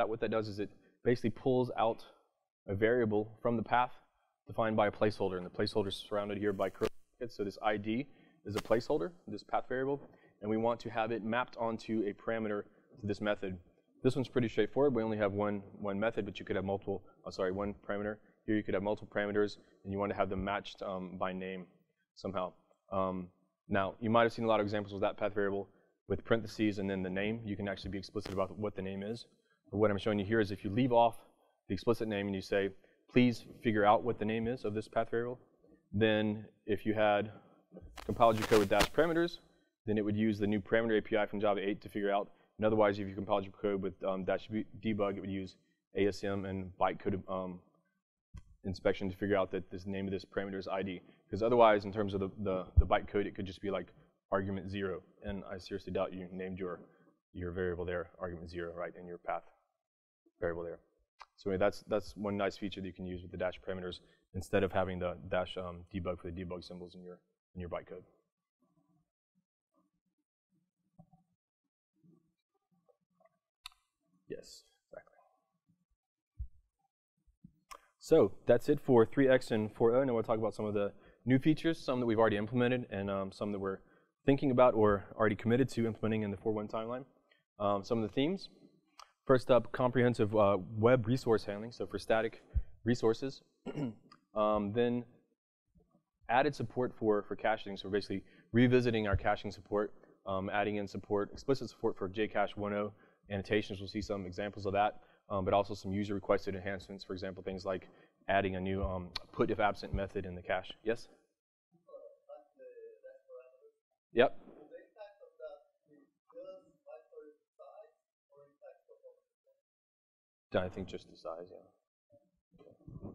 what that does is it basically pulls out a variable from the path defined by a placeholder, and the placeholder is surrounded here by curly brackets. So this ID is a placeholder, this path variable, and we want to have it mapped onto a parameter to this method. This one's pretty straightforward. We only have one method, but you could have multiple, one parameter. Here you could have multiple parameters, and you want to have them matched by name somehow. Now, you might have seen a lot of examples of that path variable with parentheses and then the name. You can actually be explicit about what the name is. But what I'm showing you here is if you leave off the explicit name and you say, please figure out what the name is of this path variable, then if you had compiled your code with dash parameters, then it would use the new parameter API from Java 8 to figure out. And otherwise, if you compiled your code with dash debug, it would use ASM and bytecode inspection to figure out that this name of this parameter is ID. Because otherwise, in terms of the bytecode, it could just be like argument 0. And I seriously doubt you named your variable there argument 0, right, in your path variable there. So anyway, that's one nice feature that you can use with the dash parameters instead of having the dash debug for the debug symbols in your bytecode. Yes, exactly. So that's it for 3x and 4.0. Now we'll talk about some of the new features, some that we've already implemented, and some that we're thinking about or already committed to implementing in the 4.1 timeline. Some of the themes. First up, comprehensive web resource handling, so for static resources. Then added support for caching, so we're basically revisiting our caching support, adding in support, explicit support for JCache 1.0 annotations. We'll see some examples of that, but also some user-requested enhancements, for example, things like adding a new put if absent method in the cache. Yes? Yep. I think just the size, yeah.